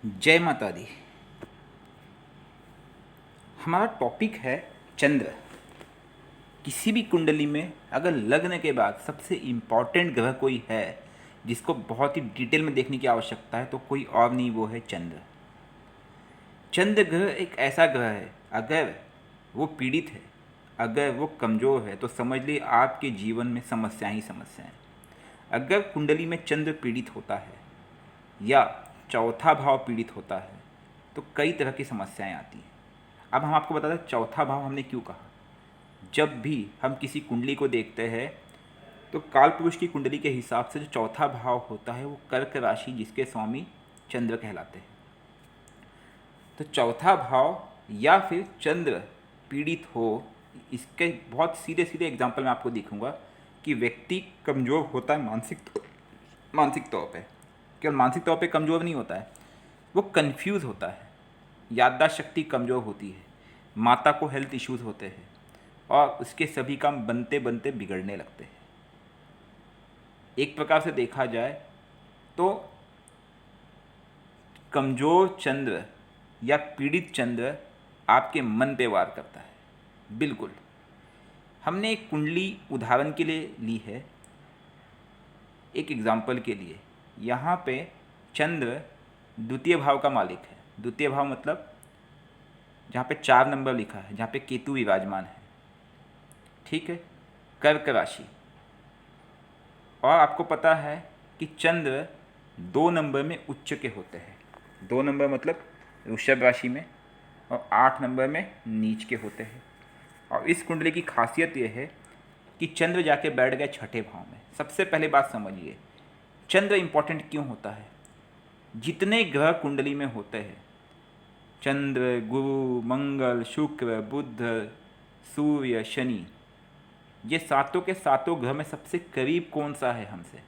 जय माता दी। हमारा टॉपिक है चंद्र। किसी भी कुंडली में अगर लग्न के बाद सबसे इम्पॉर्टेंट ग्रह कोई है जिसको बहुत ही डिटेल में देखने की आवश्यकता है तो कोई और नहीं, वो है चंद्र। चंद्र ग्रह एक ऐसा ग्रह है, अगर वो पीड़ित है, अगर वो कमज़ोर है तो समझ लीजिए आपके जीवन में समस्याएं ही समस्याएं। अगर कुंडली में चंद्र पीड़ित होता है या चौथा भाव पीड़ित होता है तो कई तरह की समस्याएं आती हैं। अब हम आपको बता दें चौथा भाव हमने क्यों कहा। जब भी हम किसी कुंडली को देखते हैं तो काल पुरुष की कुंडली के हिसाब से जो चौथा भाव होता है वो कर्क राशि जिसके स्वामी चंद्र कहलाते हैं। तो चौथा भाव या फिर चंद्र पीड़ित हो, इसके बहुत सीधे सीधे एग्जाम्पल मैं आपको दिखूंगा कि व्यक्ति कमज़ोर होता है मानसिक तौर पे। केवल मानसिक तौर पे कमज़ोर नहीं होता है, वो कंफ्यूज होता है, याददाश्त शक्ति कमज़ोर होती है, माता को हेल्थ इश्यूज़ होते हैं और उसके सभी काम बनते बनते बिगड़ने लगते हैं। एक प्रकार से देखा जाए तो कमज़ोर चंद्र या पीड़ित चंद्र आपके मन पे वार करता है। बिल्कुल, हमने एक कुंडली उदाहरण के लिए ली है, एक एग्जाम्पल के लिए। यहाँ पे चंद्र द्वितीय भाव का मालिक है। द्वितीय भाव मतलब जहाँ पे 4 नंबर लिखा है, जहाँ पे केतु विराजमान है, ठीक है, कर्क राशि। और आपको पता है कि चंद्र 2 नंबर में उच्च के होते हैं। 2 नंबर मतलब वृषभ राशि में, और 8 नंबर में नीच के होते हैं। और इस कुंडली की खासियत यह है कि चंद्र जाके बैठ गए छठे भाव में। सबसे पहले बात समझिए, चंद्र इंपॉर्टेंट क्यों होता है। जितने ग्रह कुंडली में होते हैं, चंद्र, गुरु, मंगल, शुक्र, बुध, सूर्य, शनि, ये सातों के सातों ग्रह में सबसे करीब कौन सा है हमसे।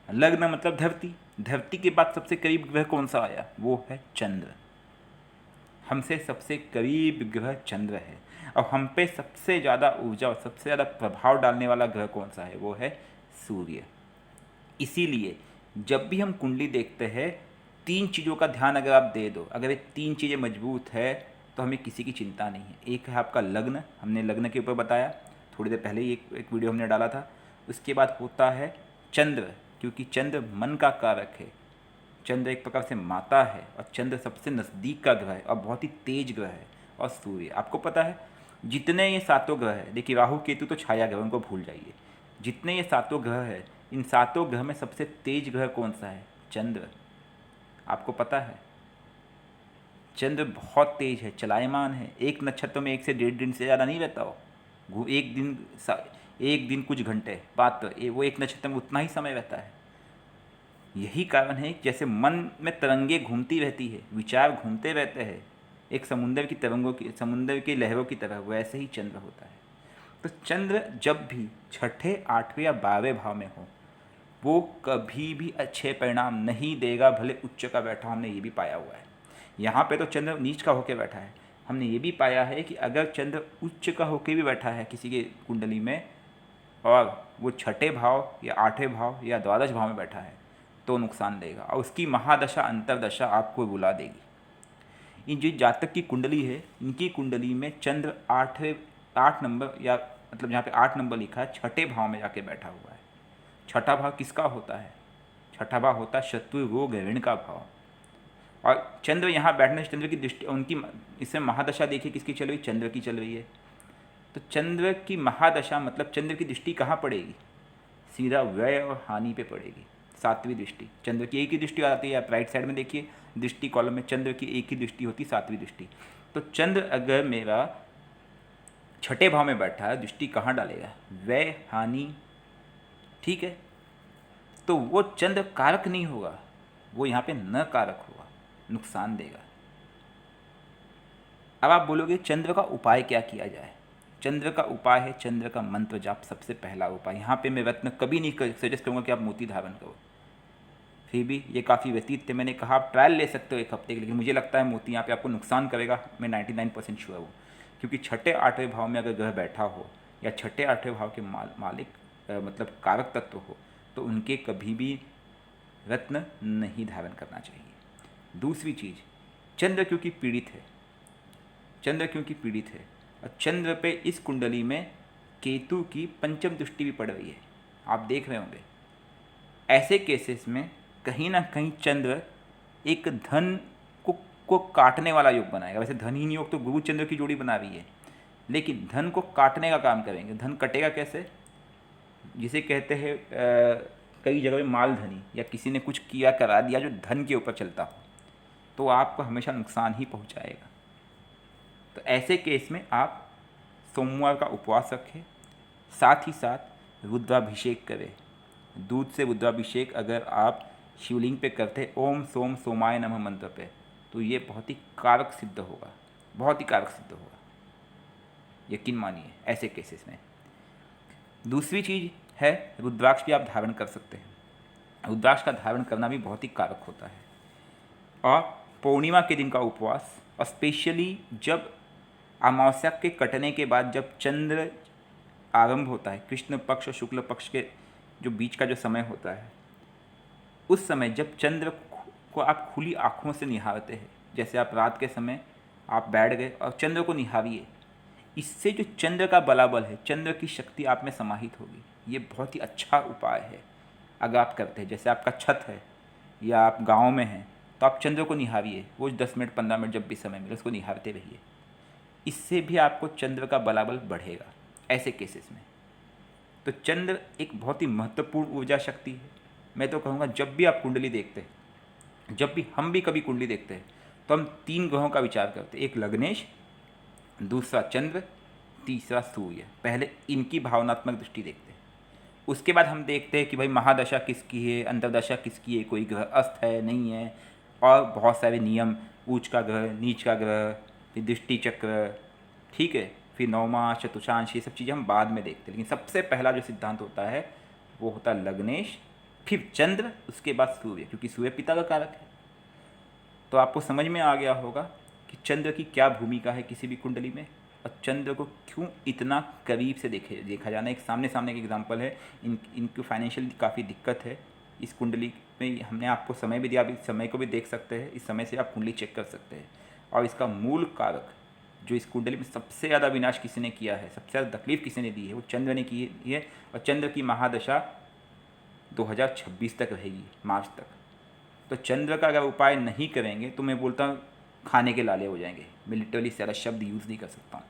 लग्न मतलब धरती, धरती के बाद सबसे करीब ग्रह कौन सा आया, वो है चंद्र। हमसे सबसे करीब ग्रह चंद्र है। और हम पे सबसे ज़्यादा ऊर्जा और सबसे ज़्यादा प्रभाव डालने वाला ग्रह कौन सा है, वो है सूर्य। इसीलिए जब भी हम कुंडली देखते हैं, 3 चीज़ों का ध्यान अगर आप दे दो, अगर ये 3 चीज़ें मजबूत है तो हमें किसी की चिंता नहीं है। एक है आपका लग्न, हमने लग्न के ऊपर बताया, थोड़ी देर पहले ही एक वीडियो हमने डाला था। उसके बाद होता है चंद्र, क्योंकि चंद्र मन का कारक है। चंद्र एक प्रकार से माता है और चंद्र सबसे नज़दीक का ग्रह है और बहुत ही तेज ग्रह है। और सूर्य, आपको पता है जितने ये सातों ग्रह है, देखिए राहु केतु तो छाया ग्रह, उनको भूल जाइए। जितने ये सातों ग्रह है, इन सातों ग्रह में सबसे तेज ग्रह कौन सा है, चंद्र। आपको पता है चंद्र बहुत तेज है, चलायमान है। एक नक्षत्र में 1 से 1.5 दिन से ज़्यादा नहीं रहता हो। एक दिन कुछ घंटे बाद तो वो एक नक्षत्र में उतना ही समय रहता है। यही कारण है कि जैसे मन में तरंगे घूमती रहती है, विचार घूमते रहते हैं एक समुंदर की लहरों की तरह, वैसे ही चंद्र होता है। तो चंद्र जब भी छठे, 8वें या 12वें भाव में हो, वो कभी भी अच्छे परिणाम नहीं देगा, भले उच्च का बैठा। हमने ये भी पाया हुआ है। यहाँ पे तो चंद्र नीच का होकर बैठा है। हमने ये भी पाया है कि अगर चंद्र उच्च का होकर भी बैठा है किसी की कुंडली में, और वो छठे भाव या 8वें भाव या द्वादश भाव में बैठा है, तो नुकसान देगा और उसकी महादशा अंतरदशा आपको बुला देगी। इन जो जातक की कुंडली है, इनकी कुंडली में चंद्र 8 नंबर, या मतलब जहाँ पे 8 नंबर लिखा है, छठे भाव में जाके बैठा हुआ है। छठा भाव किसका होता है, छठा भाव होता है शत्रु रोग ऋण का भाव। और चंद्र यहाँ बैठने से चंद्र की दृष्टि, उनकी इससे महादशा देखिए किसकी चल रही, चंद्र की चल रही है। तो चंद्र की महादशा मतलब चंद्र की दृष्टि कहाँ पड़ेगी, सीधा व्यय और हानि पे पड़ेगी। 7वीं दृष्टि, चंद्र की एक ही दृष्टि आती है। आप राइट साइड में देखिए दृष्टि कॉलम में चंद्र की एक ही दृष्टि होती, 7वीं दृष्टि। तो चंद्र अगर मेरा छठे भाव में बैठा है, दृष्टि कहाँ डालेगा, व्यय हानि, ठीक है। तो वो चंद्र कारक नहीं होगा, वो यहाँ पे न कारक होगा, नुकसान देगा। अब आप बोलोगे चंद्र का उपाय क्या किया जाए। चंद्र का उपाय है चंद्र का मंत्र जाप, सबसे पहला उपाय। यहाँ पे मैं रत्न कभी नहीं सजेस्ट करूँगा कि आप मोती धारण करो, फिर भी ये काफ़ी व्यतीत थे। मैंने कहा आप ट्रायल ले सकते हो 1 हफ्ते के, लेकिन मुझे लगता है मोती यहाँ पे आपको नुकसान करेगा। मैं 99% श्योर हूँ, क्योंकि छठे 8वें भाव में अगर ग्रह बैठा हो या छठे 8वें भाव के मालिक मतलब कारक तत्व हो, तो उनके कभी भी रत्न नहीं धारण करना चाहिए। दूसरी चीज़, चंद्र क्योंकि पीड़ित है, चंद्र क्योंकि पीड़ित है और चंद्र पे इस कुंडली में केतु की पंचम दृष्टि भी पड़ रही है, आप देख रहे होंगे। ऐसे केसेस में कहीं ना कहीं चंद्र एक धन को काटने वाला योग बनाएगा। वैसे धनहीन योग तो गुरु चंद्र की जोड़ी बना रही है, लेकिन धन को काटने का काम करेंगे। धन कटेगा कैसे, जिसे कहते हैं कई जगह में मालधनी, या किसी ने कुछ किया करा दिया जो धन के ऊपर चलता हो, तो आपको हमेशा नुकसान ही पहुंचाएगा। तो ऐसे केस में आप सोमवार का उपवास रखें, साथ ही साथ रुद्राभिषेक करें। दूध से रुद्राभिषेक अगर आप शिवलिंग पे करते हैं ओम सोम सोमाय नमः मंत्र पे, तो ये बहुत ही कारक सिद्ध होगा, बहुत ही कारक सिद्ध होगा, यकीन मानिए ऐसे केसेस में। दूसरी चीज़ है, रुद्राक्ष भी आप धारण कर सकते हैं। रुद्राक्ष का धारण करना भी बहुत ही कारक होता है। और पूर्णिमा के दिन का उपवास, और स्पेशली जब अमावस्या के कटने के बाद जब चंद्र आरंभ होता है, कृष्ण पक्ष और शुक्ल पक्ष के जो बीच का जो समय होता है, उस समय जब चंद्र को आप खुली आँखों से निहारते हैं, जैसे आप रात के समय आप बैठ गए और चंद्र को निहारिए, इससे जो चंद्र का बलाबल है, चंद्र की शक्ति आप में समाहित होगी। ये बहुत ही अच्छा उपाय है अगर आप करते हैं। जैसे आपका छत है या आप गांव में हैं, तो आप चंद्र को निहारिए, वो 10 मिनट 15 मिनट जब भी समय मिले उसको निहारते रहिए। इससे भी आपको चंद्र का बलाबल बढ़ेगा ऐसे केसेस में। तो चंद्र एक बहुत ही महत्वपूर्ण ऊर्जा शक्ति है। मैं तो कहूँगा जब भी आप कुंडली देखते हैं, जब भी हम भी कभी कुंडली देखते हैं, तो हम 3 ग्रहों का विचार करते हैं। एक लग्नेश, दूसरा चंद्र, तीसरा सूर्य। पहले इनकी भावनात्मक दृष्टि देखते हैं, उसके बाद हम देखते हैं कि भाई महादशा किसकी है, अंतर्दशा किसकी है, कोई ग्रह अस्त है नहीं है, और बहुत सारे नियम, उच्च का ग्रह, नीच का ग्रह, फिर दृष्टि चक्र, ठीक है, फिर नवमांश, चतुर्थांश, ये सब चीज़ें हम बाद में देखते हैं। लेकिन सबसे पहला जो सिद्धांत होता है वो होता है लग्नेश, फिर चंद्र, उसके बाद सूर्य, क्योंकि सूर्य पिता का कारक है। तो आपको समझ में आ गया होगा कि चंद्र की क्या भूमिका है किसी भी कुंडली में, और चंद्र को क्यों इतना करीब से देखा जाना। एक सामने सामने का एग्जाम्पल है। इनकी फाइनेंशियल काफ़ी दिक्कत है इस कुंडली में। हमने आपको समय भी दिया, आप इस समय को भी देख सकते हैं, इस समय से आप कुंडली चेक कर सकते हैं। और इसका मूल कारक जो इस कुंडली में सबसे ज़्यादा विनाश किसी ने किया है, सबसे ज़्यादा तकलीफ किसी ने दी है, वो चंद्र ने की है। और चंद्र की महादशा 2026 तक रहेगी, मार्च तक। तो चंद्र का अगर उपाय नहीं करेंगे तो मैं बोलता हूँ खाने के लाले हो जाएंगे। मैं लिटरली ज़्यादा शब्द यूज़ नहीं कर सकता हूँ।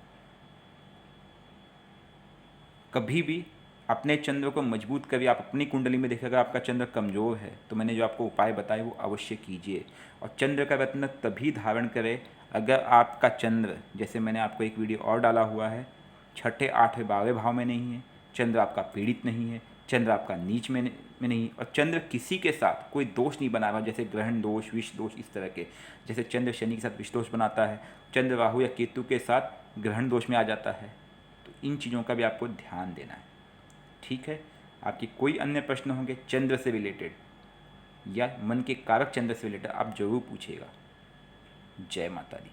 कभी भी अपने चंद्र को मजबूत करिए। आप अपनी कुंडली में देखिए, अगर आपका चंद्र कमज़ोर है तो मैंने जो आपको उपाय बताए वो अवश्य कीजिए। और चंद्र का रत्न तभी धारण करें अगर आपका चंद्र, जैसे मैंने आपको एक वीडियो और डाला हुआ है, 6ठे 8वें 12वें भाव में नहीं है, चंद्र आपका पीड़ित नहीं है, चंद्र आपका नीच में नहीं, और चंद्र किसी के साथ कोई दोष नहीं बना रहा, जैसे ग्रहण दोष, विष दोष, इस तरह के। जैसे चंद्र शनि के साथ विष दोष बनाता है, चंद्र राहु या केतु के साथ ग्रहण दोष में आ जाता है। तो इन चीज़ों का भी आपको ध्यान देना है, ठीक है। आपकी कोई अन्य प्रश्न होंगे चंद्र से रिलेटेड या मन के कारक चंद्र से रिलेटेड, आप जरूर पूछिएगा। जय माता दी।